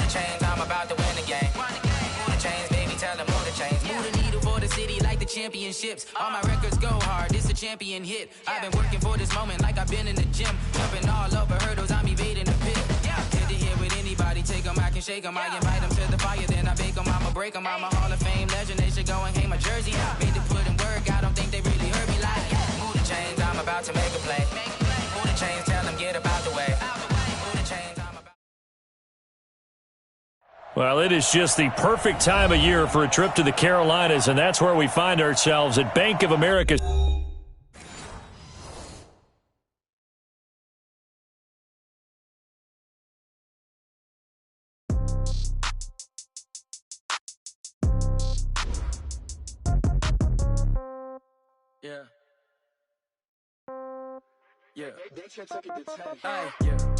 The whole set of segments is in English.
the chains, I'm about to win the game. Move the chains, baby, tell them move the chains. Move the needle for the city like the championships. All my records go hard, this a champion hit. I've been working for this moment like I've been in the gym. Jumping all over hurdles, I'm evading the pit. Hit to hit with anybody, take them, I can shake them. I invite them to the fire, then I bake them, I'ma break them. I'm a Hall of Fame legend, they should go and hang my jersey. Made to put in work, I don't think they really heard me like. Move the chains, I'm about to make a play. Move the chains, tell them get about the way. Move the chains, I'm about. Well, it is just the perfect time of year for a trip to the Carolinas, and that's where we find ourselves at Bank of America. Yeah.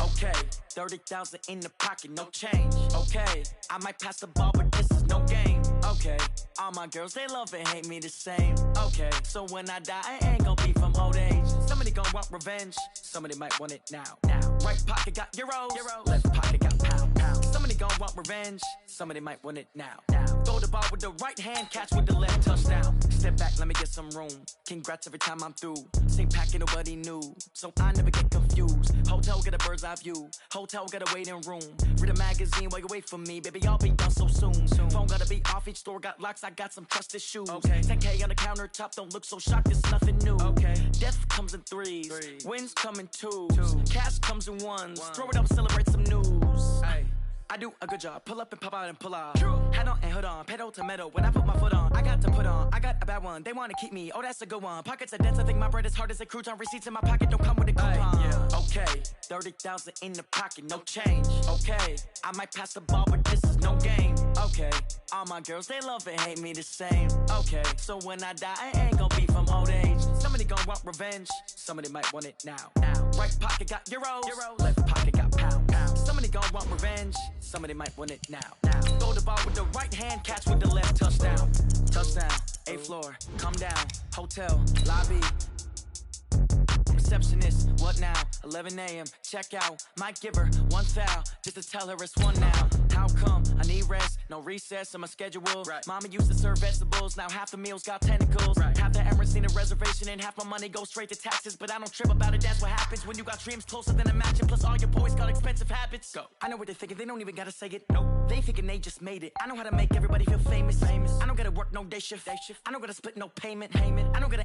Okay, 30,000 in the pocket, no change. Okay, I might pass the ball, but this is no game. Okay, all my girls, they love and hate me the same. Okay, so when I die, I ain't gonna be from old age. Somebody gonna want revenge, somebody might want it now. Right pocket got euros, left pocket got pound. Somebody gonna want revenge, somebody might want it now. Throw the ball with the right hand, catch with the left, touchdown. Step back, let me get some room. Congrats every time I'm through. Same packet, nobody knew, so I never get confused. Hotel get a bird's eye view. Hotel get a waiting room. Read a magazine while you wait for me, baby. I'll be done so soon. Phone gotta be off. Each store got locks. I got some trusted shoes. Okay. 10K on the countertop. Don't look so shocked. It's nothing new. Okay. Death comes in threes. Wins come in twos. Cash comes in ones. Throw it up, celebrate some news. Hey. I do a good job. Pull up and pop out and pull out. Head on and hood on. Pedal to metal. When I put my foot on, I got to put on. I got a bad one. They want to keep me. Oh, that's a good one. Pockets are dense. I think my bread is hard as a crouton. Receipts in my pocket don't come with a coupon. Okay, 30,000 in the pocket, no change. Okay, I might pass the ball, but this is no game. Okay, all my girls, they love and hate me the same. Okay, so when I die, I ain't gonna be from old age. Somebody gonna want revenge. Somebody might want it now. Right pocket got euros. Left pocket got pound. Somebody gonna want revenge. Somebody might want it now. Throw the ball with the right hand, catch with the left, touchdown. Touchdown, 8th floor, come down. Hotel, lobby. Receptionist, what now? 11 a.m., check out. Might give her one foul, just to tell her it's one now. How come? I need rest, no recess in my schedule. Mama used to serve vegetables, now half the meals got tentacles. Half the Emirates need a reservation and half my money goes straight to taxes. But I don't trip about it, that's what happens when you got dreams closer than a match. And plus all your boys got expensive habits. Go. I know what they're thinking, they don't even gotta say it. Nope. They thinking they just made it. I know how to make everybody feel famous. I don't gotta work no day shift. I don't gotta split no payment. I don't gotta.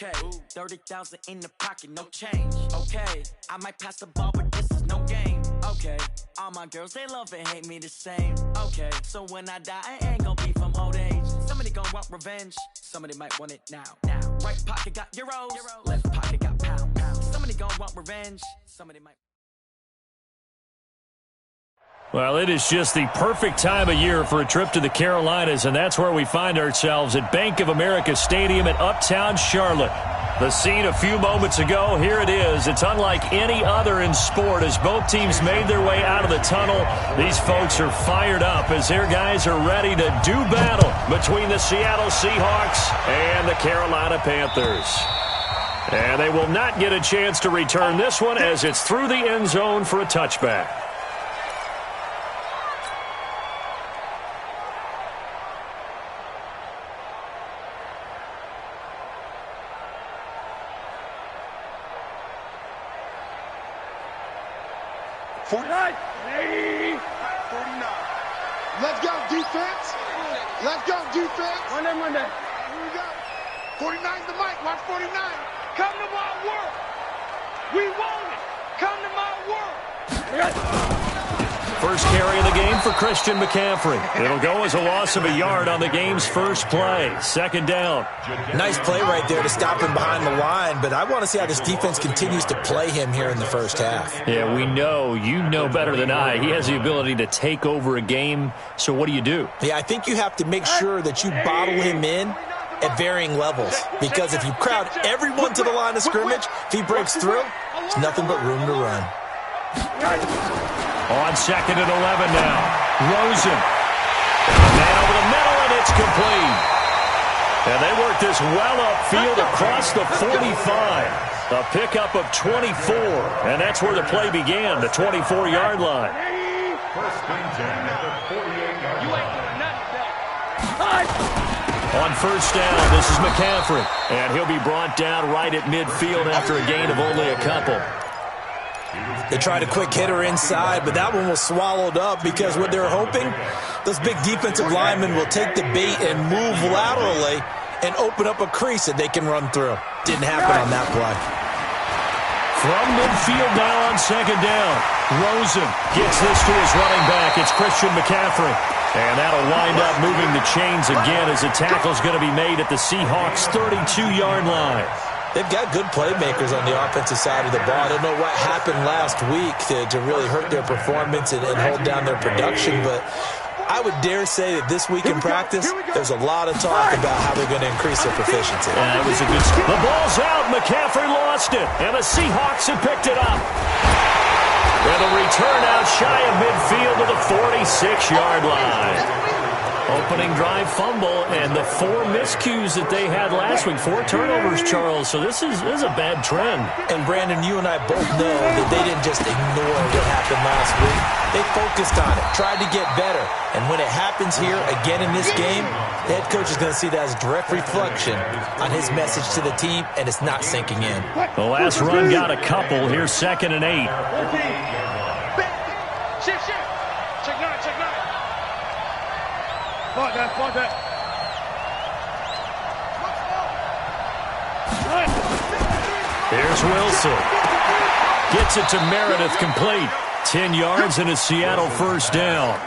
Okay, 30,000 in the pocket, no change. Okay, I might pass the ball, but this is no game. Okay, all my girls, they love and hate me the same. Okay, so when I die, I ain't gonna be from old age. Somebody gonna want revenge, somebody might want it now. Right pocket got euros, left pocket got pound. Somebody gonna want revenge, somebody might. Well, it is just the perfect time of year for a trip to the Carolinas, and that's where we find ourselves at Bank of America Stadium in Uptown Charlotte. The scene a few moments ago, here it is. It's unlike any other in sport as both teams made their way out of the tunnel. These folks are fired up as their guys are ready to do battle between the Seattle Seahawks and the Carolina Panthers. And they will not get a chance to return this one as it's through the end zone for a touchback. Let's go, defense. Let's go, defense. One day. Here we go. 49's the mic. Watch 49. Come to my world. We want it. Come to my world. First carry of the game for Christian McCaffrey. It'll go as a loss of a yard on the game's first play. Second down. Nice play right there to stop him behind the line, but I want to see how this defense continues to play him here in the first half. Yeah, we know. You know better than I. He has the ability to take over a game, so what do? Yeah, I think you have to make sure that you bottle him in at varying levels, because if you crowd everyone to the line of scrimmage, if he breaks through, there's nothing but room to run. On second and 11 now. Rosen. Man over the middle, and it's complete. And they work this well upfield across the 45. A pickup of 24, and that's where the play began, the 24-yard line. On first down, this is McCaffrey, and he'll be brought down right at midfield after a gain of only a couple. They tried a quick hitter inside, but that one was swallowed up because what they're hoping, those big defensive linemen will take the bait and move laterally and open up a crease that they can run through. Didn't happen on that play. From midfield now on second down, Rosen gets this to his running back. It's Christian McCaffrey. And that'll wind up moving the chains again as the tackle's going to be made at the Seahawks' 32-yard line. They've got good playmakers on the offensive side of the ball. I don't know what happened last week to really hurt their performance and hold down their production, but I would dare say that this week in practice, there's a lot of talk about how they're going to increase their proficiency. That was a good the ball's out. McCaffrey lost it, and the Seahawks have picked it up. And the return out shy of midfield to the 46-yard line. Opening drive fumble, and the 4 miscues that they had last week, 4 turnovers, Charles. So this is a bad trend. And, Brandon, you and I both know that they didn't just ignore what happened last week. They focused on it, tried to get better. And when it happens here again in this game, the head coach is going to see that as a direct reflection on his message to the team, and it's not sinking in. The last run got a couple. Here's 2nd and 8. Shift. Check 9. Fuck that. Here's Wilson. Gets it to Meredith, complete. 10 yards and a Seattle first down.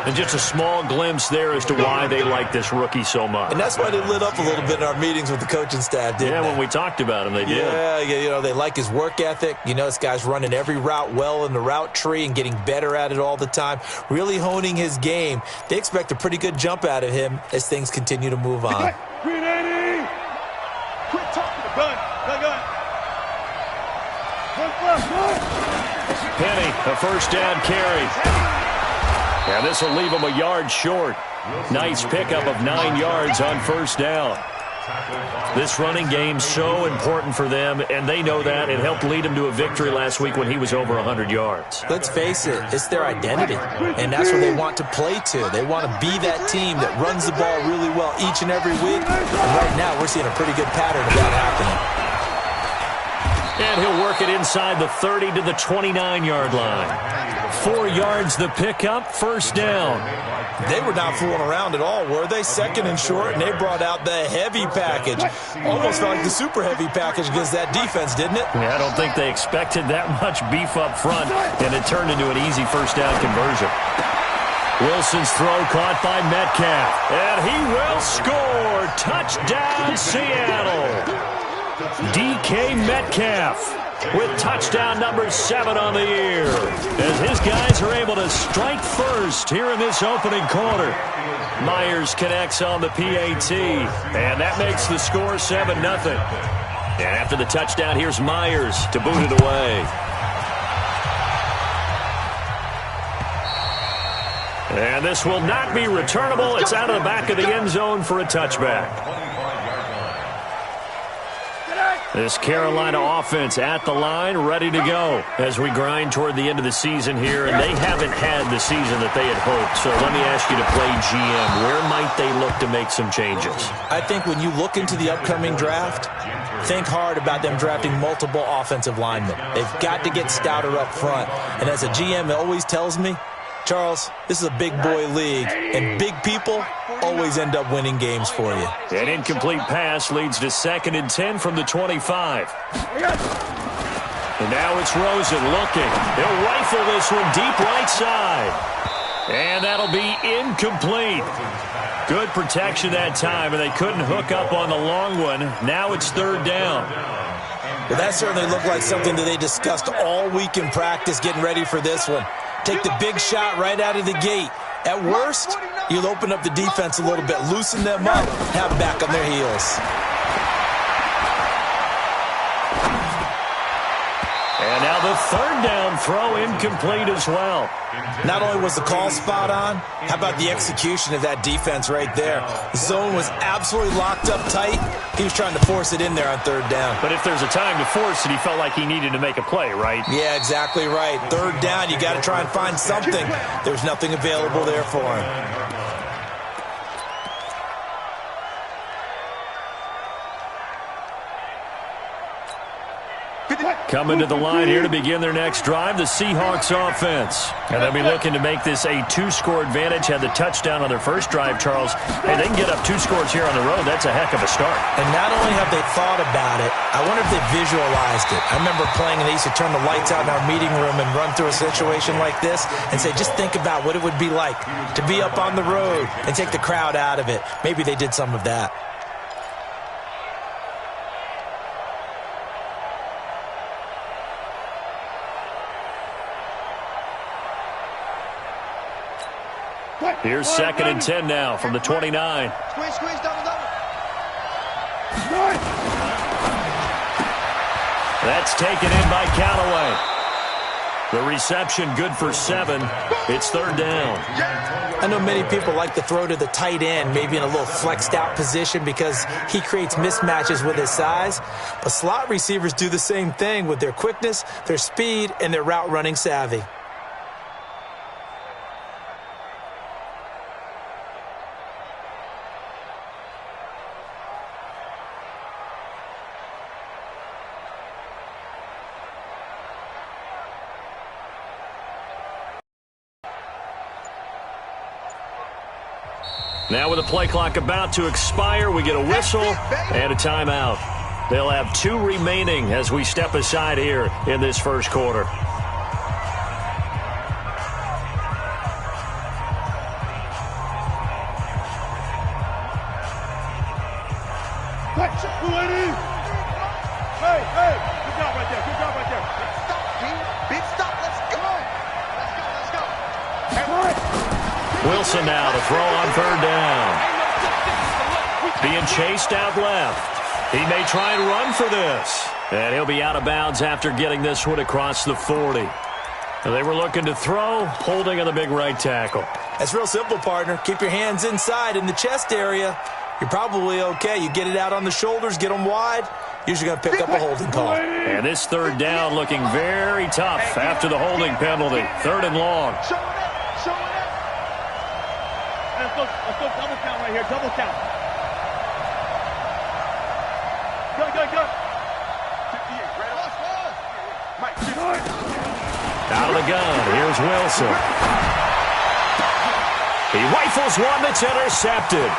And just a small glimpse there as to why they like this rookie so much. And that's why they lit up a little bit in our meetings with the coaching staff, didn't they? Yeah, when we talked about him, they did. Yeah, you know, they like his work ethic. You know, this guy's running every route well in the route tree and getting better at it all the time, really honing his game. They expect a pretty good jump out of him as things continue to move on. Quit talking to gun. Penny, a first down carry. And this will leave him a yard short. Nice pickup of 9 yards on first down. This running game so important for them, and they know that. It helped lead them to a victory last week when he was over 100 yards. Let's face it, it's their identity, and that's where they want to play to. They want to be that team that runs the ball really well each and every week. And right now, we're seeing a pretty good pattern of that happening. And he'll work it inside the 30 to the 29-yard line. 4 yards the pickup, first down. They were not fooling around at all, were they? 2nd and short, and they brought out the heavy package. Almost felt like the super heavy package against that defense, didn't it? Yeah, I don't think they expected that much beef up front, and it turned into an easy first down conversion. Wilson's throw caught by Metcalf, and he will score. Touchdown, Seattle. DK Metcalf with touchdown number 7 on the year, as his guys are able to strike first here in this opening quarter. Myers connects on the PAT, and that makes the score 7-0. And after the touchdown, here's Myers to boot it away. And this will not be returnable. It's out of the back of the end zone for a touchback. This Carolina offense at the line, ready to go as we grind toward the end of the season here, and they haven't had the season that they had hoped. So let me ask you to play GM. Where might they look to make some changes? I think when you look into the upcoming draft, think hard about them drafting multiple offensive linemen. They've got to get stouter up front. And as a GM, it always tells me, Charles, this is a big boy league, and big people always end up winning games for you. An incomplete pass leads to 2nd and 10 from the 25. And now it's Rosen looking. He'll rifle this one deep right side. And that'll be incomplete. Good protection that time, and they couldn't hook up on the long one. Now it's 3rd down. Well, that certainly looked like something that they discussed all week in practice getting ready for this one. Take the big shot right out of the gate. At worst, you'll open up the defense a little bit, loosen them up, have them back on their heels. And now the The third down throw incomplete as well. Not only was the call spot on, how about the execution of that defense right there? The zone was absolutely locked up tight. He was trying to force it in there on third down. But if there's a time to force it, he felt like he needed to make a play, right? Yeah, exactly right. Third down, you got to try and find something. There's nothing available there for him. Coming to the line here to begin their next drive, the Seahawks offense. And they'll be looking to make this a two-score advantage. Had the touchdown on their first drive, Charles. Hey, they can get up 2 scores here on the road. That's a heck of a start. And not only have they thought about it, I wonder if they visualized it. I remember playing and they used to turn the lights out in our meeting room and run through a situation like this and say, just think about what it would be like to be up on the road and take the crowd out of it. Maybe they did some of that. Here's 2nd and 10 now from the 29. Squeeze, double. That's taken in by Callaway. The reception good for 7. It's 3rd down. I know many people like to throw to the tight end, maybe in a little flexed out position because he creates mismatches with his size. But slot receivers do the same thing with their quickness, their speed, and their route running savvy. Now with the play clock about to expire, we get a whistle and a timeout. They'll have 2 remaining as we step aside here in this first quarter. Hey, good job right there. Stop, team. Big stop, let's go. Wilson now to throw on 3rd down. Being chased out left. He may try and run for this. And he'll be out of bounds after getting this one across the 40. They were looking to throw, holding on the big right tackle. That's real simple, partner. Keep your hands inside in the chest area. You're probably okay. You get it out on the shoulders, get them wide. Usually going to pick up a holding call. And this 3rd down looking very tough after the holding penalty. 3rd and long. Show it up. Let's go double count right here. Double count. Go. Out of the gun. Here's Wilson. He rifles one that's intercepted.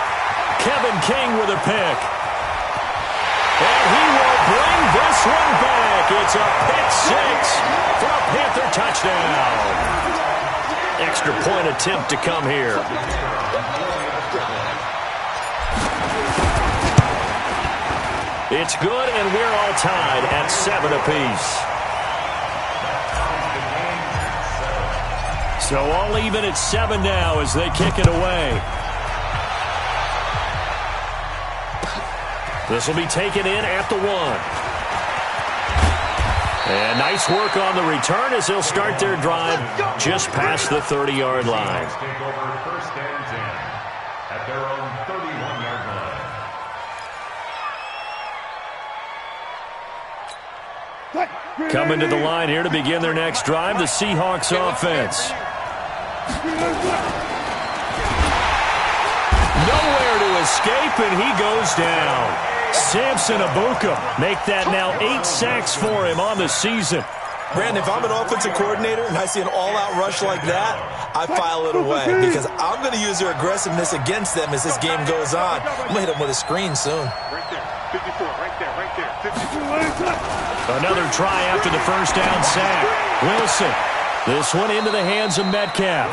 Kevin King with a pick. And he will bring this one back. It's a pick 6 for a Panther touchdown. Extra point attempt to come here. It's good, and we're all tied at 7 apiece. So all even at 7 now as they kick it away. This will be taken in at the 1. And nice work on the return as they'll start their drive just past the 30-yard line. Take over 1st and 10 at their own 31-yard line. Coming to the line here to begin their next drive, the Seahawks offense. Nowhere to escape, and he goes down. Samson Abuka make that now 8 sacks for him on the season. Brandon, if I'm an offensive coordinator and I see an all-out rush like that, I file it away because I'm going to use their aggressiveness against them as this game goes on. I'm going to hit them with a screen soon. Right there. 54, right there. 54. Another try after the first down sack. Wilson. This one into the hands of Metcalf.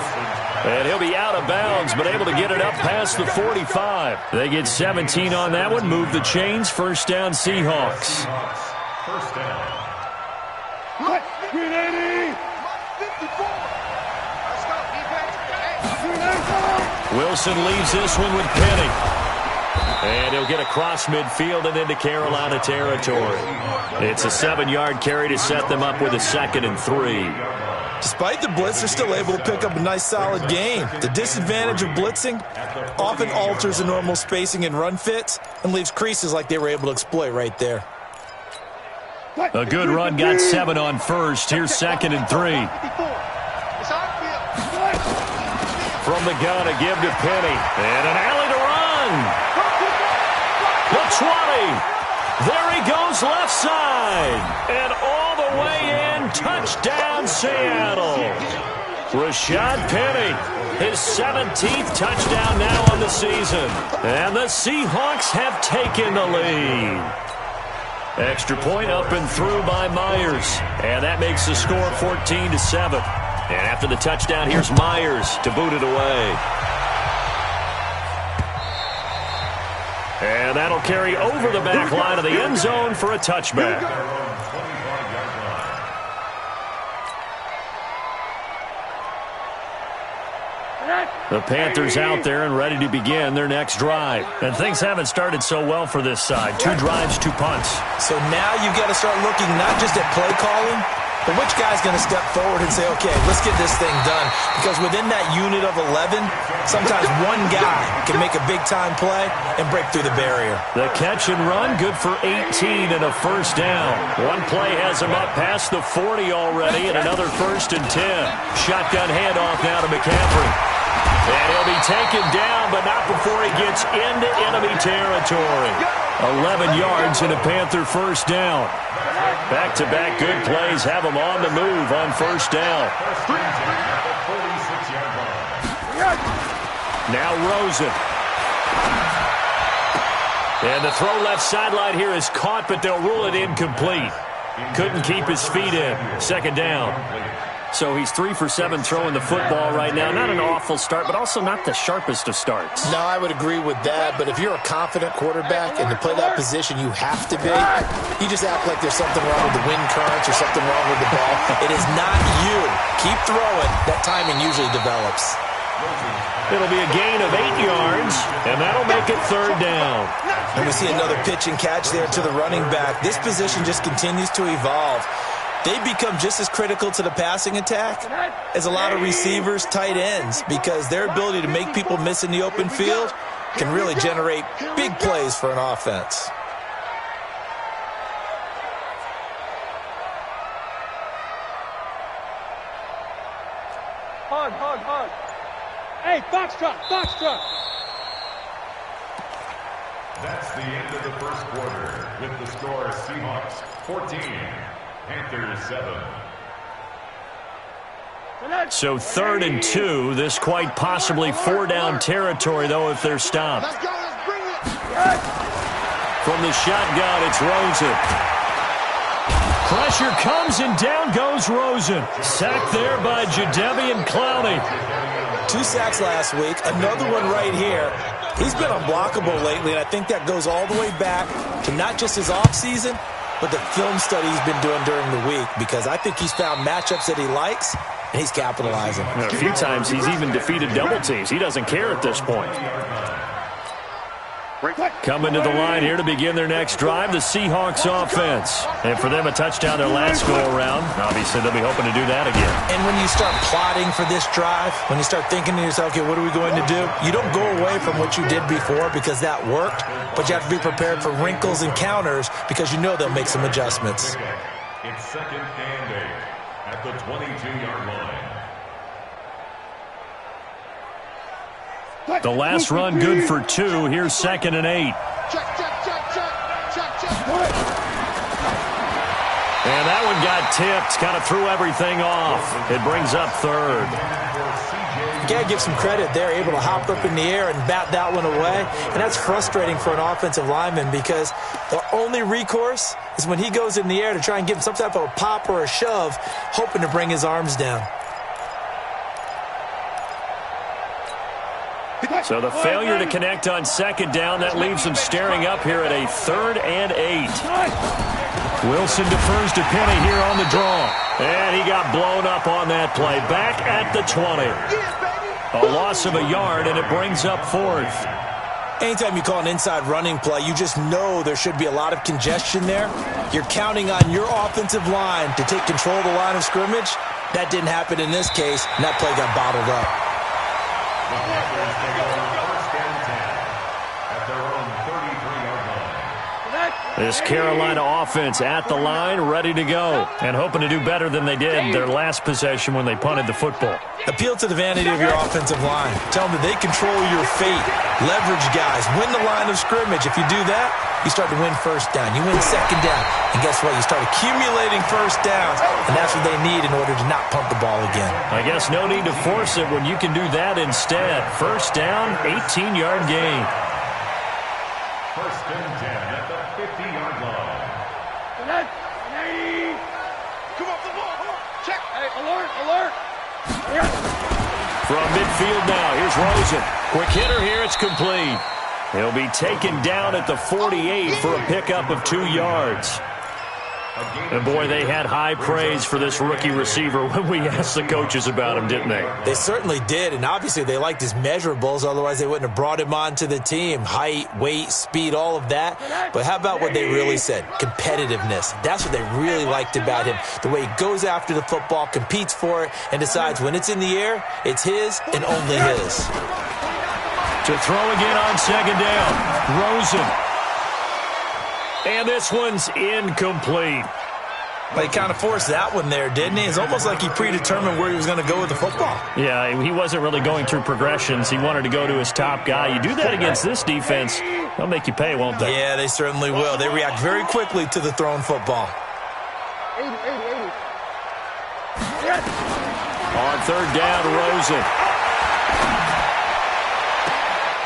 And he'll be out of bounds, but able to get it up past the 45. They get 17 on that one. Move the chains. First down, Seahawks. First down. Green 80. 54. Let's go, defense. Wilson leaves this one with Penny. And he'll get across midfield and into Carolina territory. It's a 7-yard carry to set them up with a 2nd and 3. Despite the blitz, they're still able to pick up a nice, solid gain. The disadvantage of blitzing often alters the normal spacing and run fits and leaves creases like they were able to exploit right there. A good run got 7 on first. Here's 2nd and 3. From the gun, a give to Penny. And an alley to run. The 20. There he goes left side. And all the way in. Touchdown, Seattle. Rashad Penny. His 17th touchdown now on the season. And the Seahawks have taken the lead. Extra point up and through by Myers. And that makes the score 14-7. And after the touchdown, here's Myers to boot it away. And that'll carry over the back line of the end zone for a touchback. The Panthers out there and ready to begin their next drive. And things haven't started so well for this side. 2 drives, 2 punts. So now you've got to start looking not just at play calling, but which guy's going to step forward and say, okay, let's get this thing done. Because within that unit of 11, sometimes one guy can make a big-time play and break through the barrier. The catch and run, good for 18 and a first down. One play has him up past the 40 already and another 1st and 10. Shotgun handoff now to McCaffrey. And he'll be taken down, but not before he gets into enemy territory. 11 yards and a Panther first down. Back-to-back good plays have him on the move on first down. Now Rosen. And the throw left sideline here is caught, but they'll rule it incomplete. Couldn't keep his feet in. 2nd down. So he's 3 for 7 throwing the football right now. Not an awful start, but also not the sharpest of starts. No, I would agree with that. But if you're a confident quarterback and to play that position you have to be, you just act like there's something wrong with the wind currents or something wrong with the ball. It is not you. Keep throwing. That timing usually develops. It'll be a gain of 8 yards, and that'll make it 3rd down. And we see another pitch and catch there to the running back. This position just continues to evolve. They become just as critical to the passing attack as a lot of receivers, tight ends, because their ability to make people miss in the open field can really generate big plays for an offense. Hard. Hey, foxtrot. That's the end of the first quarter with the score Seahawks 14, Panthers 7. So 3rd and 2. This quite possibly 4-down territory, though, if they're stopped. Let's go, let's bring it. From the shotgun, it's Rosen. Pressure comes, and down goes Rosen. Sacked there by Jadeveon Clowney. 2 sacks last week, another one right here. He's been unblockable lately, and I think that goes all the way back to not just his offseason, but the film study he's been doing during the week, because I think he's found matchups that he likes, and he's capitalizing. A few times he's even defeated double teams. He doesn't care at this point. Coming to the line here to begin their next drive, the Seahawks offense. And for them, a touchdown their last go-around. Obviously, they'll be hoping to do that again. And when you start plotting for this drive, when you start thinking to yourself, okay, what are we going to do? You don't go away from what you did before because that worked, but you have to be prepared for wrinkles and counters because you know they'll make some adjustments. It's 2nd and 8 at the 22-yard line. The last run good for 2. Here's 2nd and 8. Check. And that one got tipped. Kind of threw everything off. It brings up 3rd. You got to give some credit. They're able to hop up in the air and bat that one away. And that's frustrating for an offensive lineman because the only recourse is when he goes in the air to try and give him some type of a pop or a shove, hoping to bring his arms down. So the failure to connect on 2nd down, that leaves them staring up here at a 3rd and 8. Wilson defers to Penny here on the draw. And he got blown up on that play. Back at the 20. A loss of a yard, and it brings up 4th. Anytime you call an inside running play, you just know there should be a lot of congestion there. You're counting on your offensive line to take control of the line of scrimmage. That didn't happen in this case, and that play got bottled up. The Panthers take over first and 10 at their own 33-yard line. This Carolina offense at the line, ready to go, and hoping to do better than they did their last possession when they punted the football. Appeal to the vanity of your offensive line. Tell them that they control your fate. Leverage guys. Win the line of scrimmage. If you do that, you start to win first down. You win second down. And guess what? You start accumulating first downs, and that's what they need in order to not punt the ball again. I guess no need to force it when you can do that instead. First down, 18-yard gain. First and 10 at the 50-yard line. Come off the ball. Check. Hey, alert. From midfield now, here's Rosen. Quick hitter here, it's complete. He'll be taken down at the 48 for a pickup of 2 yards. And boy, they had high praise for this rookie receiver when we asked the coaches about him, didn't they? They certainly did, and obviously they liked his measurables, otherwise they wouldn't have brought him onto the team. Height, weight, speed, all of that. But how about what they really said? Competitiveness. That's what they really liked about him. The way he goes after the football, competes for it, and decides when it's in the air, it's his and only his. To throw again on second down, Rosen. And this one's incomplete. Well, he kind of forced that one there, didn't he? It's almost like he predetermined where he was going to go with the football. Yeah, he wasn't really going through progressions. He wanted to go to his top guy. You do that against this defense, they'll make you pay, won't they? Yeah, they certainly will. They react very quickly to the thrown football. 80. On third down, Rosen.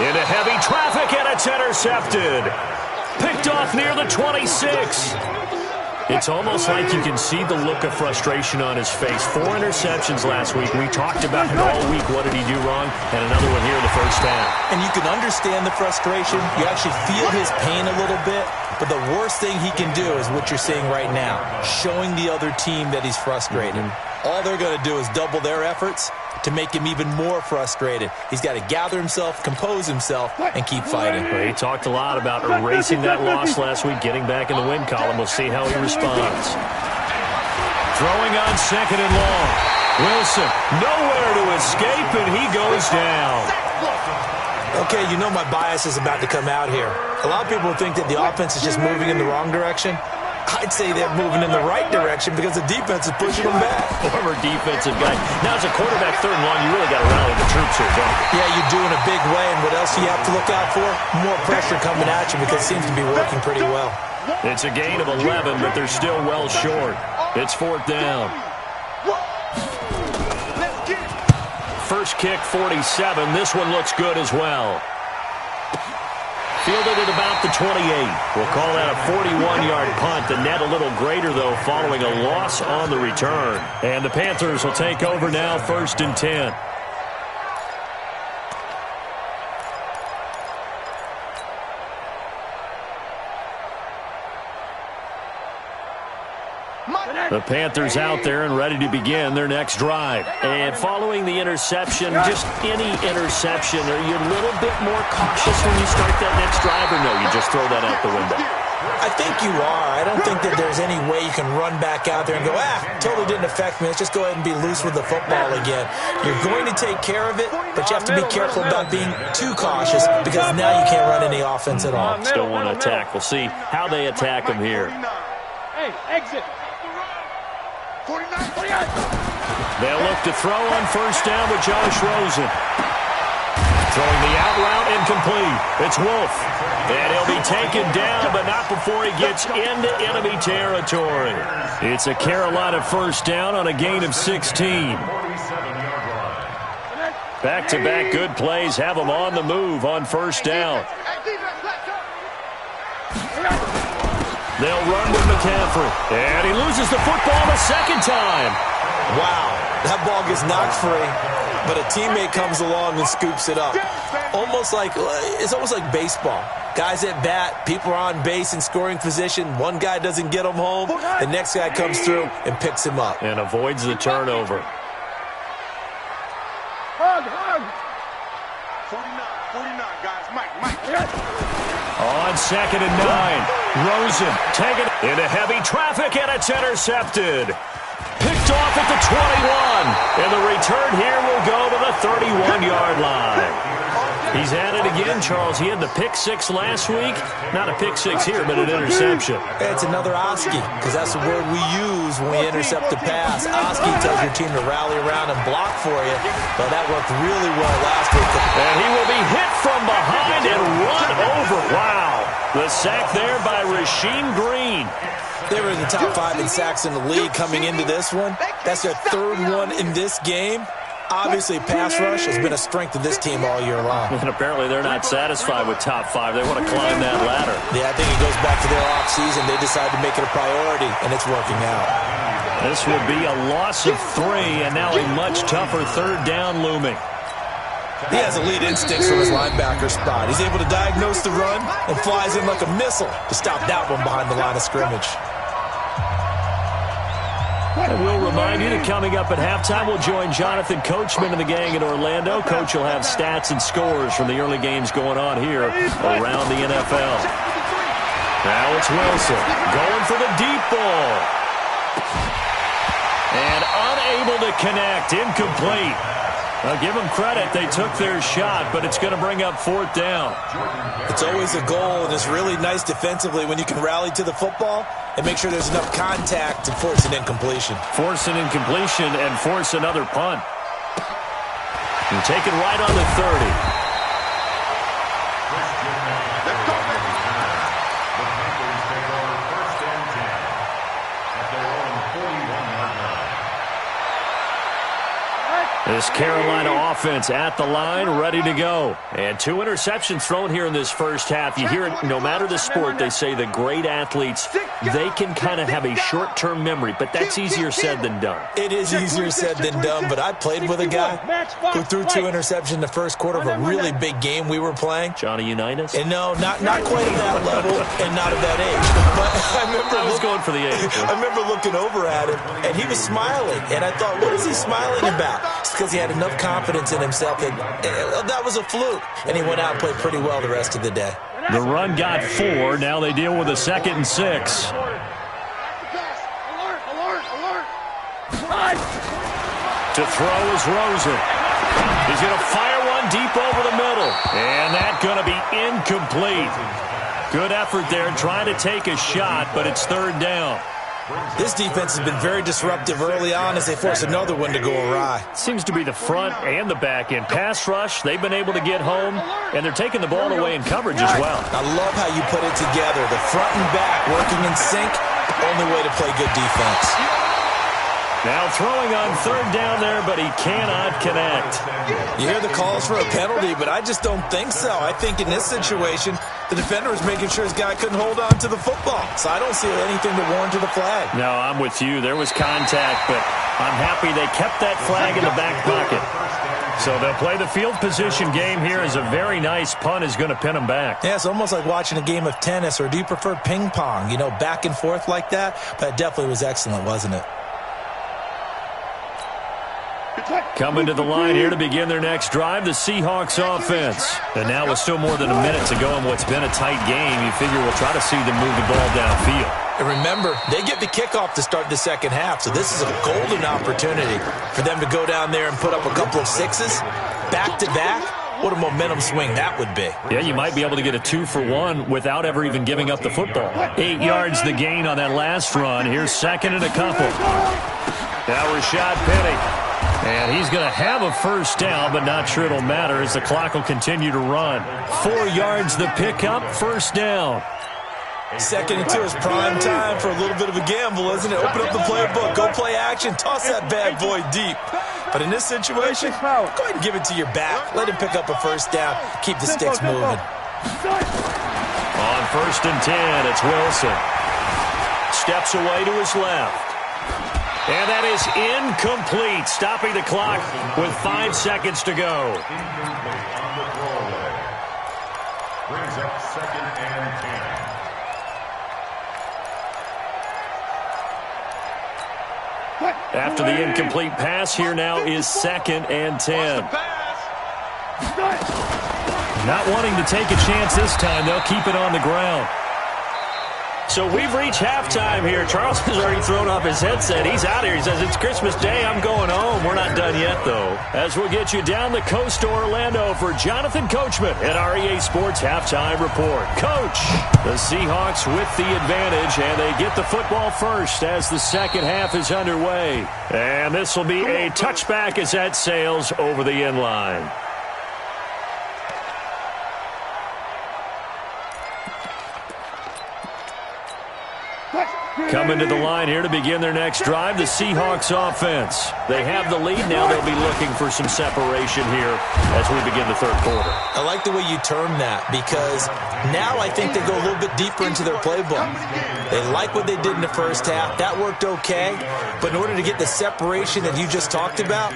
Into heavy traffic, and it's intercepted. Picked off near the 26. It's almost like you can see the look of frustration on his face. 4 interceptions last week. We talked about it all week. What did he do wrong? And another one here in the first half. And you can understand the frustration. You actually feel his pain a little bit. But the worst thing he can do is what you're seeing right now, showing the other team that he's frustrated. All they're going to do is double their efforts to make him even more frustrated. He's got to gather himself, compose himself, and keep fighting. Well, he talked a lot about erasing that loss last week, getting back in the win column. We'll see how he responds. Throwing on second and long. Wilson, nowhere to escape, and he goes down. Okay, you know my bias is about to come out here. A lot of people think that the offense is just moving in the wrong direction. I'd say they're moving in the right direction because the defense is pushing them back. Former defensive guy. Now, as a quarterback, third and long, you really got to rally the troops here, don't you? Yeah, you do in a big way, and what else do you have to look out for? More pressure coming at you because it seems to be working pretty well. It's a gain of 11, but they're still well short. It's fourth down. First kick, 47. This one looks good as well. Fielded at about the 28. We'll call that a 41-yard punt. The net a little greater, though, following a loss on the return. And the Panthers will take over now, first and 10. The Panthers out there and ready to begin their next drive. And following the interception, just any interception, are you a little bit more cautious when you start that next drive, or no, you just throw that out the window? I think you are. I don't think that there's any way you can run back out there and go, totally didn't affect me. Let's just go ahead and be loose with the football again. You're going to take care of it, but you have to be careful about being too cautious because now you can't run any offense at all. Still want to attack. We'll see how they attack them here. Hey, exit. 49. They'll look to throw on first down with Josh Rosen. Throwing the out route incomplete. It's Wolf. And he'll be taken down, but not before he gets into enemy territory. It's a Carolina first down on a gain of 16. Back-to-back good plays have them on the move on first down. They'll run with McCaffrey. And he loses the football a second time. Wow, that ball gets knocked free, but a teammate comes along and scoops it up. It's almost like baseball. Guys at bat, people are on base in scoring position. One guy doesn't get him home. The next guy comes through and picks him up. And avoids the turnover. Hug. 49, guys. Mike. On 2nd and 9, Rosen taken into heavy traffic, and it's intercepted. Picked off at the 21, and the return here will go to the 31-yard line. He's at it again, Charles. He had the pick 6 last week. Not a pick 6 here, but an interception. It's another Oski, because that's the word we use when we intercept a pass. Oski tells your team to rally around and block for you. But that worked really well last week. And he will be hit from behind and run over. Wow. The sack there by Rasheem Green. They were in the top 5 in sacks in the league coming into this one. That's their 3rd one in this game. Obviously, pass rush has been a strength of this team all year long. And apparently they're not satisfied with top 5. They want to climb that ladder. Yeah, I think it goes back to their offseason. They decided to make it a priority, and it's working out. This will be a loss of 3, and now a much tougher 3rd down looming. He has elite instincts from his linebacker spot. He's able to diagnose the run and flies in like a missile to stop that one behind the line of scrimmage. And we'll remind you that coming up at halftime, we'll join Jonathan Coachman and the gang in Orlando. Coach will have stats and scores from the early games going on here around the NFL. Now it's Wilson going for the deep ball. And unable to connect, incomplete. I'll give them credit. They took their shot, but it's going to bring up 4th down. It's always a goal, and it's really nice defensively when you can rally to the football and make sure there's enough contact to force an incompletion. Force an incompletion and force another punt. And take it right on the 30. This Carolina offense at the line, ready to go. And 2 interceptions thrown here in this first half. You hear it, no matter the sport, they say the great athletes, they can kind of have a short-term memory, but that's easier said than done. It is easier said than done, but I played with a guy who threw 2 interceptions in the first quarter of a really big game we were playing. Johnny Unitas? And no, not quite at that level and not at that age. But I was going for the age. I remember looking over at him, and he was smiling. And I thought, what is he smiling about? Because he had enough confidence in himself that was a fluke. And he went out and played pretty well the rest of the day. The run got 4. Now they deal with a 2nd and 6. To throw is Rosen. He's going to fire one deep over the middle. And that's going to be incomplete. Good effort there trying to take a shot, but it's 3rd down. This defense has been very disruptive early on as they force another one to go awry. Seems to be the front and the back end. Pass rush, they've been able to get home, and they're taking the ball away in coverage as well. I love how you put it together. The front and back working in sync, only way to play good defense. Now throwing on 3rd down there, but he cannot connect. You hear the calls for a penalty, but I just don't think so. I think in this situation, the defender was making sure his guy couldn't hold on to the football. So I don't see anything to warrant to the flag. No, I'm with you. There was contact, but I'm happy they kept that flag in the back pocket. So they'll play the field position game here as a very nice punt is going to pin them back. Yeah, it's almost like watching a game of tennis, or do you prefer ping pong? You know, back and forth like that? But it definitely was excellent, wasn't it? Coming to the line here to begin their next drive, the Seahawks offense. And now with still more than a minute to go in what's been a tight game, you figure we'll try to see them move the ball downfield. And remember, they get the kickoff to start the second half, so this is a golden opportunity for them to go down there and put up a couple of 6s back-to-back. What a momentum swing that would be. Yeah, you might be able to get a 2-for-1 without ever even giving up the football. 8 yards the gain on that last run. Here's 2nd and a couple. Now Rashad Penny. And he's going to have a first down, but not sure it'll matter as the clock will continue to run. 4 yards the pickup, 1st down. 2nd and 2 is prime time for a little bit of a gamble, isn't it? Open up the playbook, go play action, toss that bad boy deep. But in this situation, go ahead and give it to your back. Let him pick up a first down, keep the sticks moving. On 1st and 10, it's Wilson. Steps away to his left. And that is incomplete, stopping the clock with 5 seconds to go. Brings up 2nd and 10. After the incomplete pass, here now is 2nd and 10. Not wanting to take a chance this time. They'll keep it on the ground. So we've reached halftime here. Charles has already thrown off his headset. He's out here. He says, it's Christmas Day. I'm going home. We're not done yet, though. As we'll get you down the coast to Orlando for Jonathan Coachman at our EA Sports Halftime Report. Coach, the Seahawks with the advantage, and they get the football first as the second half is underway. And this will be a touchback as that sails over the end line. Coming to the line here to begin their next drive, the Seahawks offense. They have the lead. Now they'll be looking for some separation here as we begin the third quarter. I like the way you term that because now I think they go a little bit deeper into their playbook. They like what they did in the first half. That worked okay. But in order to get the separation that you just talked about,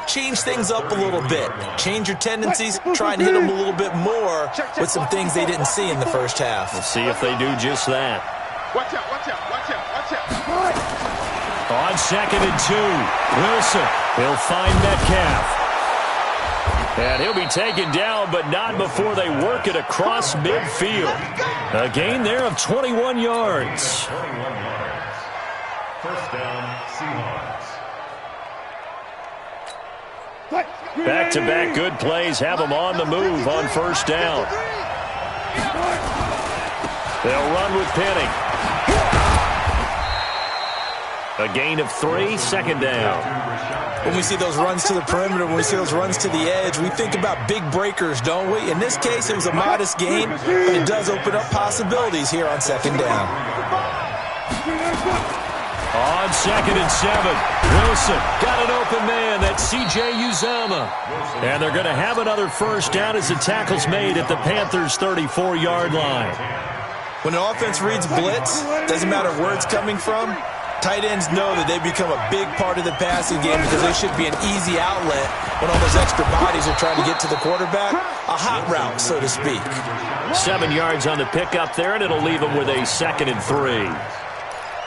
change things up a little bit. Change your tendencies. Try and hit them a little bit more with some things they didn't see in the first half. We'll see if they do just that. Watch out, watch out, watch out, watch out. On 2nd and 2, Wilson. He'll find Metcalf. And he'll be taken down, but not before they work it across midfield. A gain there of 21 yards. 21 yards. First down, Seahawks. Back-to-back good plays have them on the move on first down. They'll run with Penny. A gain of 3, second down. When we see those runs to the perimeter, when we see those runs to the edge, we think about big breakers, don't we? In this case, it was a modest gain, but it does open up possibilities here on second down. On 2nd and 7, Wilson got an open man. That's C.J. Uzomah. And they're going to have another first down as the tackle's made at the Panthers' 34-yard line. When an offense reads blitz, doesn't matter where it's coming from, tight ends know that they become a big part of the passing game because they should be an easy outlet when all those extra bodies are trying to get to the quarterback. A hot route, so to speak. 7 yards on the pickup there, and it'll leave them with a 2nd and 3.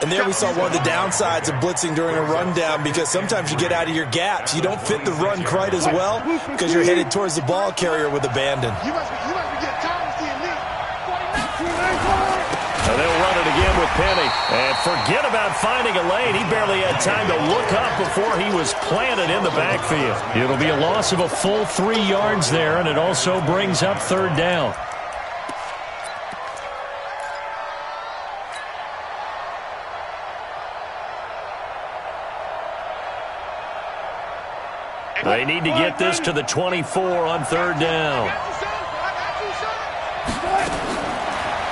And there we saw one of the downsides of blitzing during a rundown because sometimes you get out of your gaps. You don't fit the run quite as well because you're headed towards the ball carrier with abandon. You must be getting Thomas the elite. And they'll run it again with Penny. And forget about finding a lane. He barely had time to look up before he was planted in the backfield. It'll be a loss of a full 3 yards there, and it also brings up third down. They need to get this to the 24 on third down.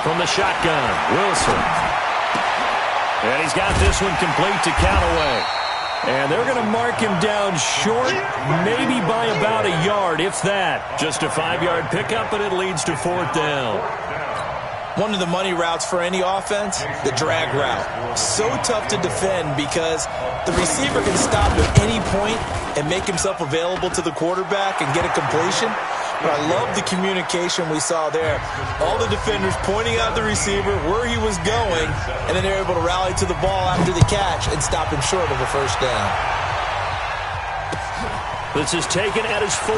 From the shotgun, Wilson. And he's got this one complete to Callaway. And they're going to mark him down short, maybe by about a yard, if that. Just a 5-yard pickup, and it leads to fourth down. One of the money routes for any offense, the drag route. So tough to defend because the receiver can stop at any point and make himself available to the quarterback and get a completion. But I love the communication we saw there. All the defenders pointing out the receiver, where he was going, and then they're able to rally to the ball after the catch and stop him short of a first down. This is taken at his 4.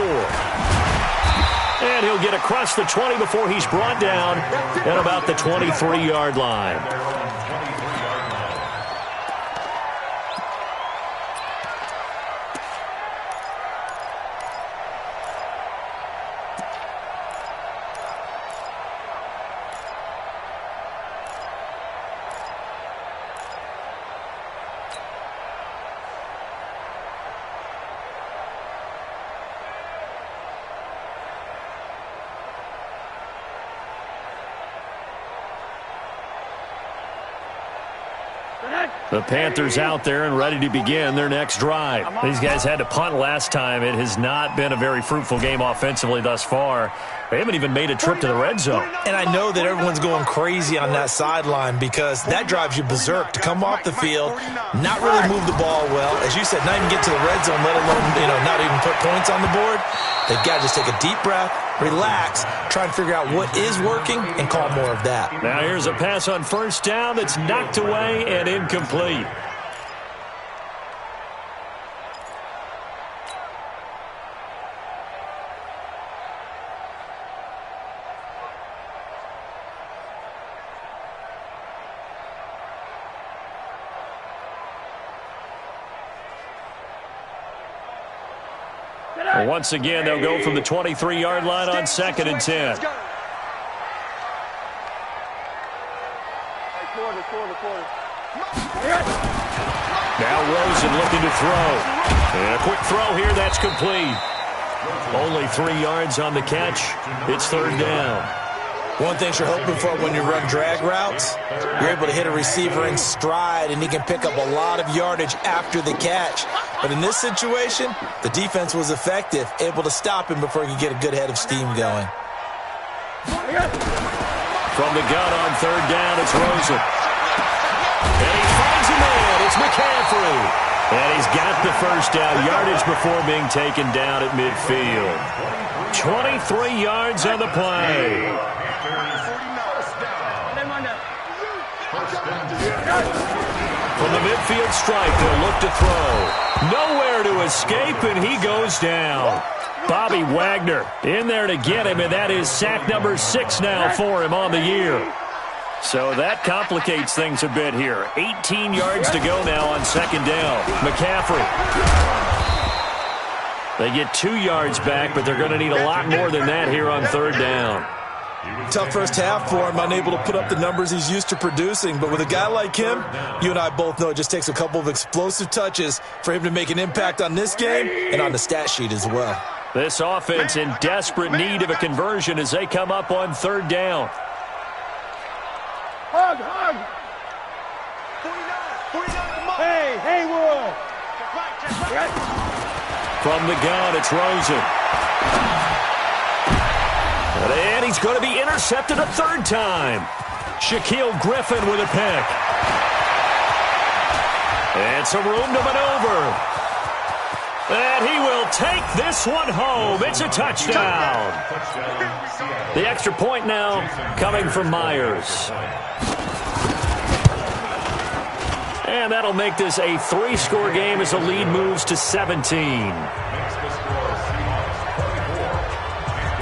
And he'll get across the 20 before he's brought down at about the 23-yard line. The Panthers out there and ready to begin their next drive. These guys had to punt last time. It has not been a very fruitful game offensively thus far. They haven't even made a trip to the red zone. And I know that everyone's going crazy on that sideline because that drives you berserk to come off the field, not really move the ball well. As you said, not even get to the red zone, let alone, not even put points on the board. They've got to just take a deep breath, relax, try and figure out what is working, and call more of that. Now here's a pass on first down that's knocked away and incomplete. Once again, they'll go from the 23-yard line on 2nd and 10. Now Rosen looking to throw. And a quick throw here, that's complete. Only 3 yards on the catch. It's 3rd down. One thing you're hoping for when you run drag routes, you're able to hit a receiver in stride, and he can pick up a lot of yardage after the catch. But in this situation, the defense was effective, able to stop him before he could get a good head of steam going. From the gun on 3rd down, it's Rosen. And he finds a man. It's McCaffrey. And he's got the first down yardage before being taken down at midfield. 23 yards on the play. From the midfield stripe, they'll look to throw. Nowhere to escape, and he goes down. Bobby Wagner in there to get him, and that is sack number 6 now for him on the year. So that complicates things a bit here. 18 yards to go now on 2nd down. McCaffrey. They get 2 yards back, but they're going to need a lot more than that here on 3rd down. Tough first half for him, unable to put up the numbers he's used to producing. But with a guy like him, you and I both know it just takes a couple of explosive touches for him to make an impact on this game and on the stat sheet as well. This offense in desperate need of a conversion as they come up on 3rd down. Hug. Hey, Haywood. From the gun, it's Rosen. And he's going to be intercepted a 3rd time. Shaquille Griffin with a pick. And some room to maneuver. And he will take this one home. It's a touchdown. The extra point now coming from Myers. And that'll make this a 3-score game as the lead moves to 17.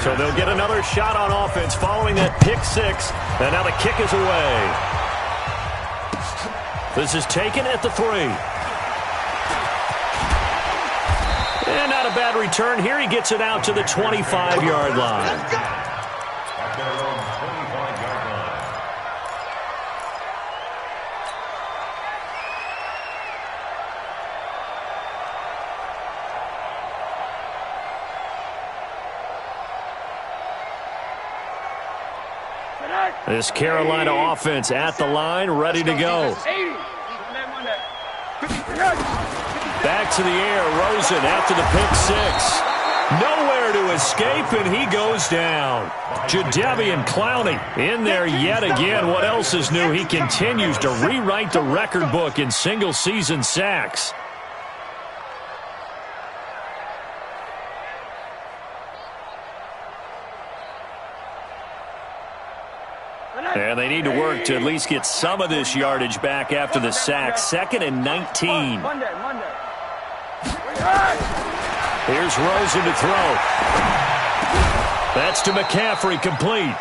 So they'll get another shot on offense following that pick 6. And now the kick is away. This is taken at the 3. And not a bad return here. He gets it out to the 25-yard line. This Carolina offense at the line, ready to go. Back to the air, Rosen after the pick 6. Nowhere to escape, and he goes down. Jadeveon Clowney in there yet again. What else is new? He continues to rewrite the record book in single-season sacks. And they need to work to at least get some of this yardage back after the sack. 2nd and 19. Here's Rosen to throw. That's to McCaffrey, complete.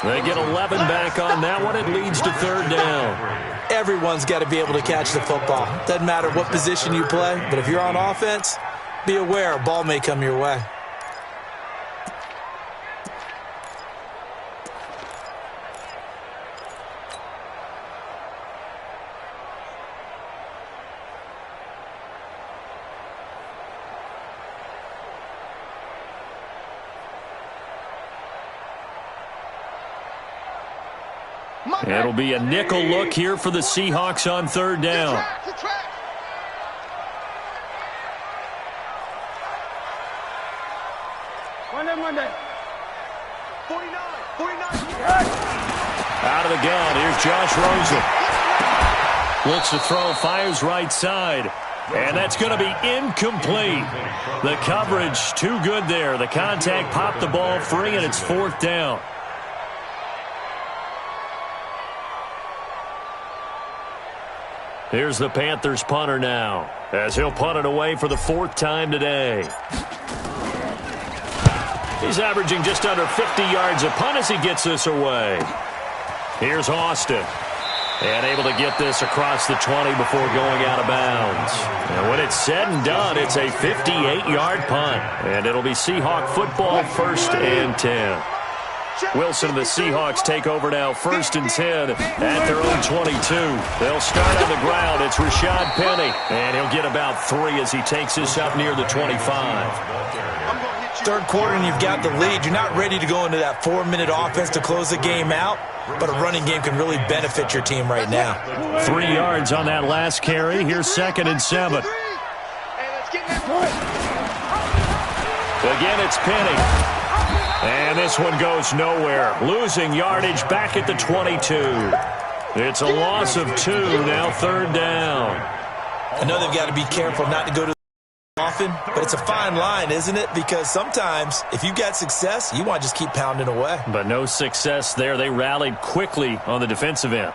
They get 11 back on that one. It leads to 3rd down. Everyone's got to be able to catch the football. Doesn't matter what position you play, but if you're on offense, be aware a ball may come your way. It'll be a nickel look here for the Seahawks on 3rd down. Monday. 49. Out of the gun, here's Josh Rosen. Looks to throw, fires right side. And that's going to be incomplete. The coverage too good there. The contact popped the ball free, and it's 4th down. Here's the Panthers punter now, as he'll punt it away for the 4th time today. He's averaging just under 50 yards a punt as he gets this away. Here's Austin. And able to get this across the 20 before going out of bounds. And when it's said and done, it's a 58-yard punt. And it'll be Seahawk football, 1st and 10. Wilson and the Seahawks take over now, 1st and 10 at their own 22. They'll start on the ground. It's Rashad Penny. And he'll get about 3 as he takes this up near the 25. Third quarter and you've got the lead. You're not ready to go into that 4-minute offense to close the game out, but a running game can really benefit your team right now. 3 yards on that last carry. Here's 2nd and 7. Again, it's Penny. And this one goes nowhere. Losing yardage back at the 22. It's a loss of 2, now 3rd down. I know they've got to be careful not to go to often, but it's a fine line, isn't it? Because sometimes, if you've got success, you want to just keep pounding away. But no success there. They rallied quickly on the defensive end.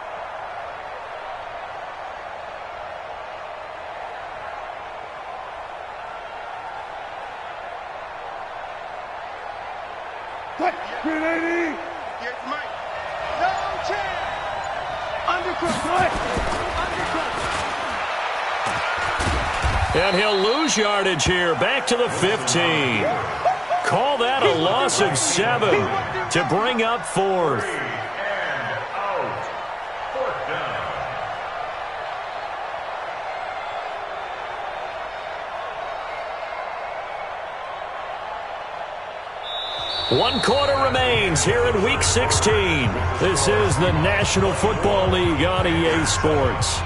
And he'll lose yardage here, back to the 15. Call that a loss of 7 to bring up 4th. And out. 4th down. 1 quarter remains here in Week 16. This is the National Football League on EA Sports.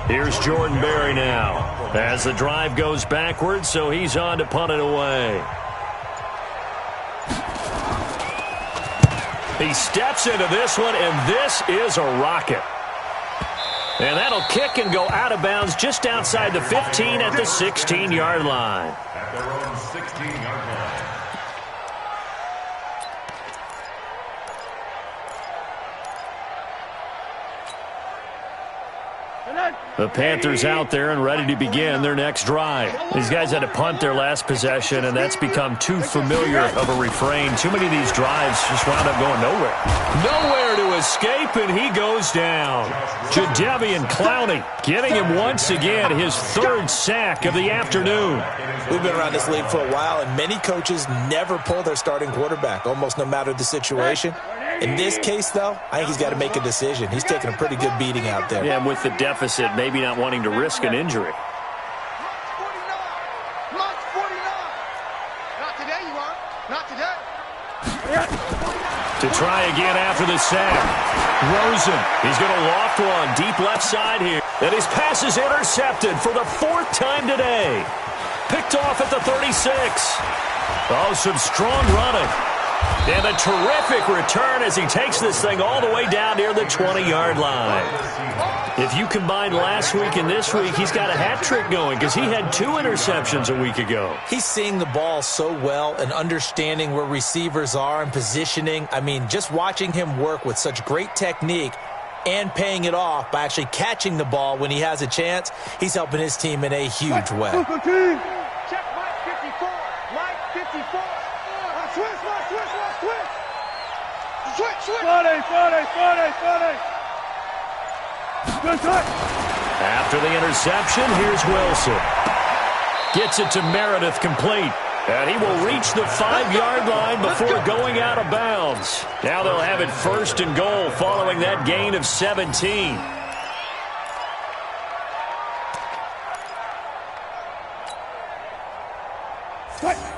Here's Jordan Berry now as the drive goes backwards, so he's on to punt it away. He steps into this one, and this is a rocket. And that'll kick and go out of bounds just outside the 15 at the 16-yard line. At their own 16-yard line. The Panthers out there and ready to begin their next drive. These guys had to punt their last possession, and that's become too familiar of a refrain. Too many of these drives just wound up going nowhere. Nowhere to escape, and he goes down. Jadeveon Clowney getting him once again his 3rd sack of the afternoon. We've been around this league for a while, and many coaches never pull their starting quarterback, almost no matter the situation. In this case, though, I think he's got to make a decision. He's taking a pretty good beating out there. Yeah, and with the deficit, maybe not wanting to risk an injury. Not today, you are. Not today. To try again after the sack. Rosen, he's going to loft one deep left side here. And his pass is intercepted for the 4th time today. Picked off at the 36. Oh, some strong running. And a terrific return as he takes this thing all the way down near the 20-yard line. If you combine last week and this week, he's got a hat trick going because he had 2 interceptions a week ago. He's seeing the ball so well and understanding where receivers are and positioning. I mean, just watching him work with such great technique and paying it off by actually catching the ball when he has a chance, he's helping his team in a huge way. Check Mike 54. Mike 54. Switch. After the interception, here's Wilson. Gets it to Meredith complete. And he will reach the 5-yard line before going out of bounds. Now they'll have it 1st and goal following that gain of 17.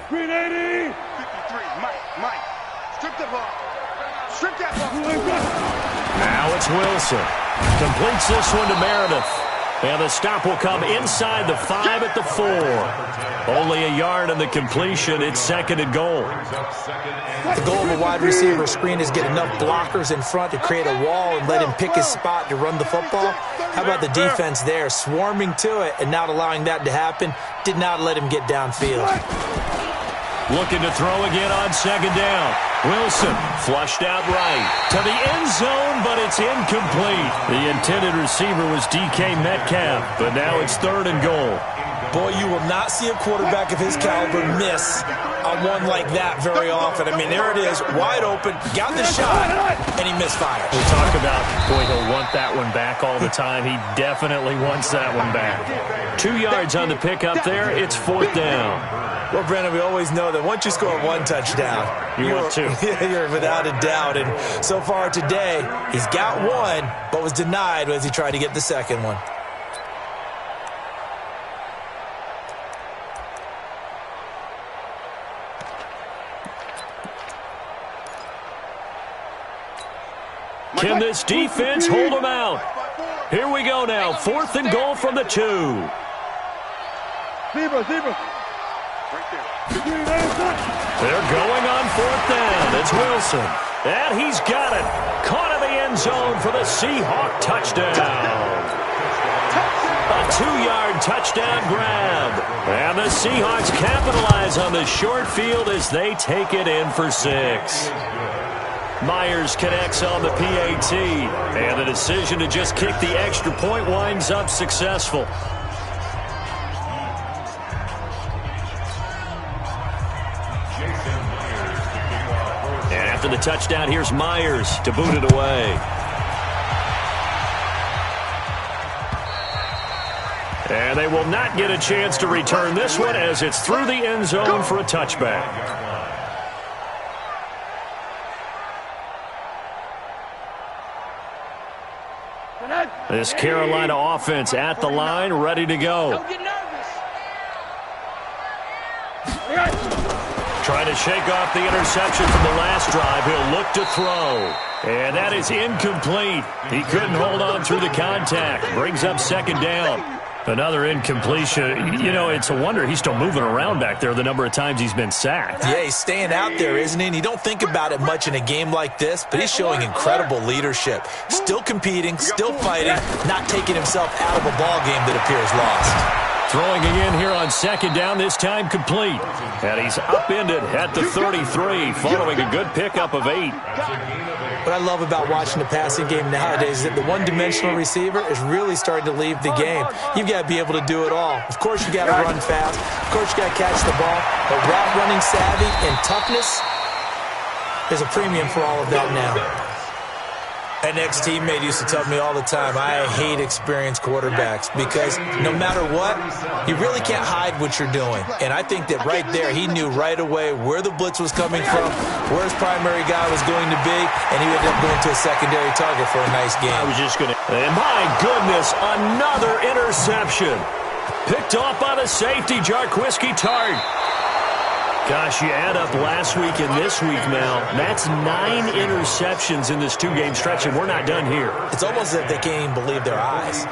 Green 80. 53. Mike. Strip the ball. Strip that ball. Now it's Wilson. Completes this one to Meredith. And the stop will come inside the 5 at the 4. Only a yard on the completion. It's 2nd and goal. The goal of a wide receiver screen is get enough blockers in front to create a wall and let him pick his spot to run the football. How about the defense there, swarming to it and not allowing that to happen? Did not let him get downfield. Looking to throw again on 2nd down. Wilson flushed out right to the end zone, but it's incomplete. The intended receiver was DK Metcalf, but now it's 3rd and goal. Boy, you will not see a quarterback of his caliber miss on one like that very often. I mean, there it is, wide open, got the shot, and he misfired. We talk about, boy, he'll want that one back all the time. He definitely wants that one back. 2 yards on the pickup there. It's 4th down. Well, Brandon, we always know that once you score 1 touchdown, you want 2. You're without a doubt. And so far today, he's got 1, but was denied as he tried to get the 2nd one. Can this defense hold him out? Here we go now. 4th and goal from the 2. They're going on 4th down. It's Wilson. And he's got it. Caught in the end zone for the Seahawks touchdown. A 2-yard touchdown grab. And the Seahawks capitalize on the short field as they take it in for 6. Myers connects on the PAT, and the decision to just kick the extra point winds up successful. And after the touchdown, here's Myers to boot it away. And they will not get a chance to return this one as it's through the end zone for a touchback. This Carolina offense at the line, ready to go. Don't get nervous. Trying to shake off the interception from the last drive. He'll look to throw. And that is incomplete. He couldn't hold on through the contact. Brings up 2nd down. Another incompletion. You know, it's a wonder he's still moving around back there the number of times he's been sacked. Yeah, he's staying out there, isn't he? And you don't think about it much in a game like this, but he's showing incredible leadership. Still competing, still fighting, not taking himself out of a ball game that appears lost. Throwing again here on 2nd down, this time complete. And he's upended at the 33, following a good pickup of 8. What I love about watching the passing game nowadays is that the one-dimensional receiver is really starting to leave the game. You've got to be able to do it all. Of course, you got to run fast. Of course, you got to catch the ball. But route running savvy and toughness, there's a premium for all of that now. An ex-teammate used to tell me all the time, I hate experienced quarterbacks because no matter what, you really can't hide what you're doing. And I think that right there, he knew right away where the blitz was coming from, where his primary guy was going to be, and he ended up going to a secondary target for a nice game. I was just going to... And my goodness, another interception. Picked off by the safety, Jarquiski Tart. Gosh, you add up last week and this week now, that's 9 interceptions in this 2-game stretch, and we're not done here. It's almost as if they can't even believe their eyes.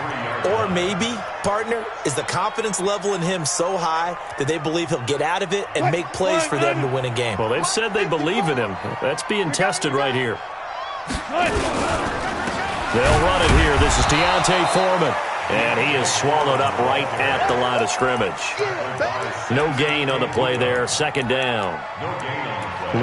Or maybe, partner, is the confidence level in him so high that they believe he'll get out of it and make plays for them to win a game. Well, they've said they believe in him. That's being tested right here. They'll run it here. This is Deontay Foreman. And he is swallowed up right at the line of scrimmage. No gain on the play there. 2nd down.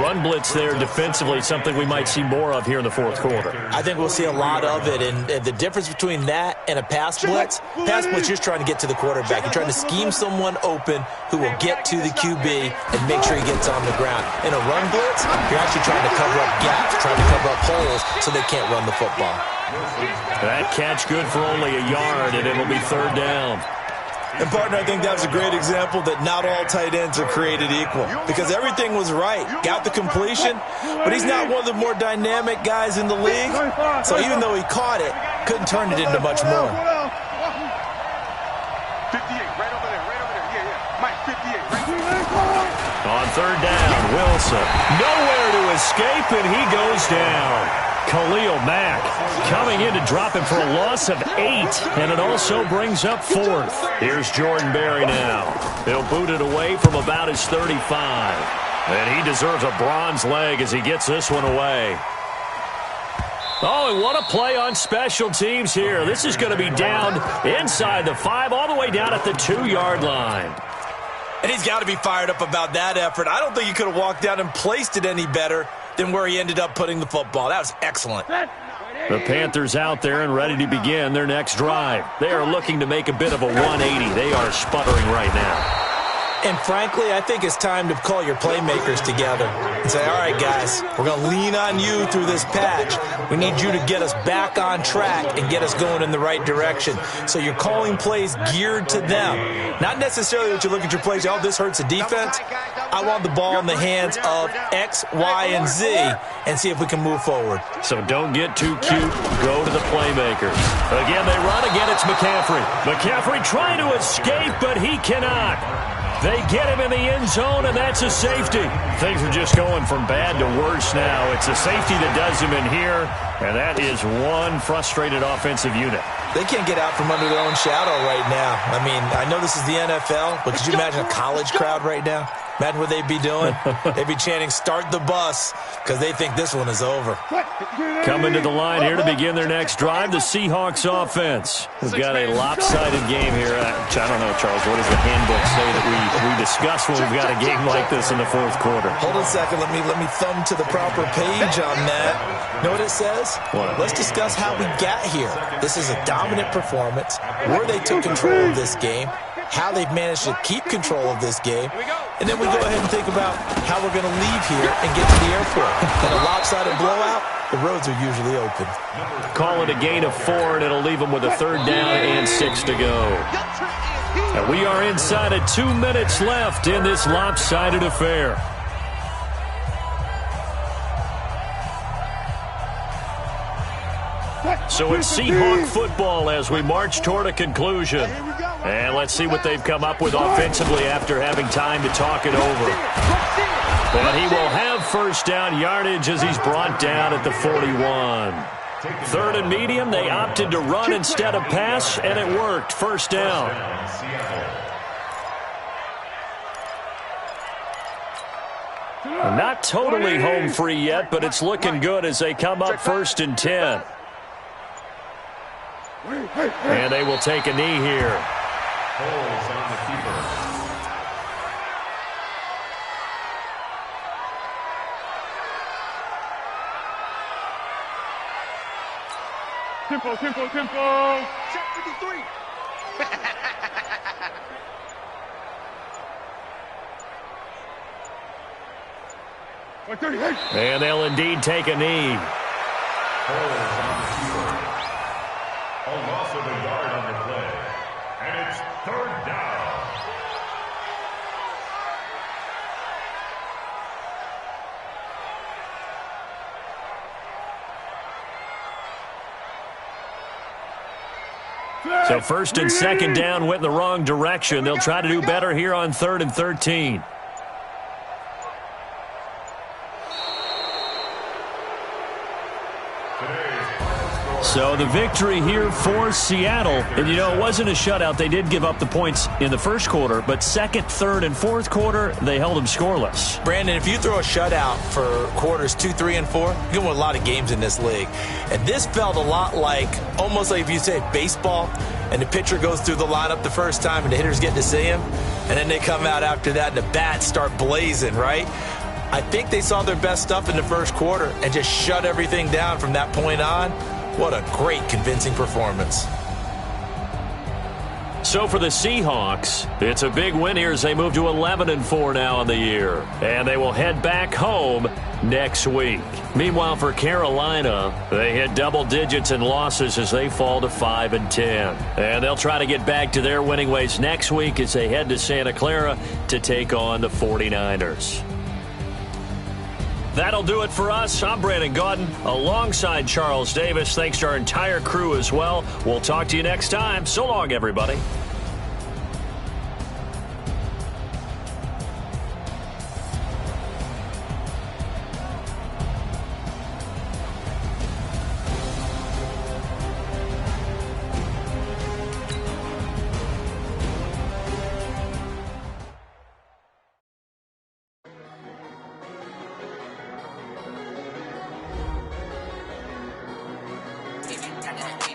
Run blitz there defensively, something we might see more of here in the 4th quarter. I think we'll see a lot of it. And the difference between that and a pass blitz you're just trying to get to the quarterback. You're trying to scheme someone open who will get to the QB and make sure he gets on the ground. In a run blitz, you're actually trying to cover up gaps, trying to cover up holes so they can't run the football. That catch good for only a yard, and it'll be 3rd down. And, partner, I think that was a great example that not all tight ends are created equal because everything was right. Got the completion, but he's not one of the more dynamic guys in the league. So even though he caught it, couldn't turn it into much more. 58, right over there. Yeah. Mike, 58, right. On 3rd down, Wilson. Nowhere to escape, and he goes down. Khalil Mack coming in to drop him for a loss of 8, and it also brings up 4th. Here's Jordan Berry now. He'll boot it away from about his 35. And he deserves a bronze leg as he gets this one away. Oh, and what a play on special teams here. This is going to be down inside the 5, all the way down at the 2-yard line. And he's got to be fired up about that effort. I don't think he could have walked down and placed it any better than where he ended up putting the football. That was excellent. The Panthers out there and ready to begin their next drive. They are looking to make a bit of a 180. They are sputtering right now. And frankly, I think it's time to call your playmakers together and say, all right, guys, we're going to lean on you through this patch. We need you to get us back on track and get us going in the right direction. So you're calling plays geared to them. Not necessarily that you look at your plays, oh, this hurts the defense. I want the ball in the hands of X, Y, and Z and see if we can move forward. So don't get too cute. Go to the playmakers. Again, they run. Again, it's McCaffrey. McCaffrey trying to escape, but he cannot. They get him in the end zone, and that's a safety. Things are just going from bad to worse now. It's a safety that does him in here, and that is one frustrated offensive unit. They can't get out from under their own shadow right now. I mean, I know this is the NFL, but could you imagine a college crowd right now? Imagine what they'd be doing. They'd be chanting, start the bus, because they think this one is over. Coming to the line here to begin their next drive, the Seahawks offense. We've got a lopsided game here. I don't know, Charles, what does the handbook say that we discuss when we've got a game like this in the fourth quarter? Hold on a second. Let me thumb to the proper page on that. Know what it says? What? Let's discuss how we got here. This is a dominant performance, where they took control of this game, how they've managed to keep control of this game, and then we go ahead and think about how we're going to leave here and get to the airport. In a lopsided blowout, the roads are usually open. Call it a gain of 4, and it'll leave them with a 3rd down and 6 to go. And we are inside of 2 minutes left in this lopsided affair. So it's Seahawk football as we march toward a conclusion. And let's see what they've come up with offensively after having time to talk it over. But he will have 1st down yardage as he's brought down at the 41. 3rd and medium, they opted to run instead of pass, and it worked. 1st down. Not totally home free yet, but it's looking good as they come up 1st and 10. And they will take a knee here. Holds on the keeper. Tempo. Check 53. And they'll indeed take a knee. Holds on the keeper. A loss of a yard on the play. And it's 3rd down. So 1st and 2nd down went in the wrong direction. They'll try to do better here on 3rd and 13. So the victory here for Seattle. And, you know, it wasn't a shutout. They did give up the points in the first quarter, but 2nd, 3rd, and 4th quarter, they held them scoreless. Brandon, if you throw a shutout for quarters 2, 3, and 4, you can win a lot of games in this league. And this felt a lot like, almost like if you say baseball, and the pitcher goes through the lineup the first time and the hitters get to see him, and then they come out after that and the bats start blazing, right? I think they saw their best stuff in the first quarter and just shut everything down from that point on. What a great, convincing performance. So for the Seahawks, it's a big win here as they move to 11-4 now in the year. And they will head back home next week. Meanwhile, for Carolina, they hit double digits in losses as they fall to 5-10. And they'll try to get back to their winning ways next week as they head to Santa Clara to take on the 49ers. That'll do it for us. I'm Brandon Gaudin alongside Charles Davis. Thanks to our entire crew as well. We'll talk to you next time. So long, everybody. Madden.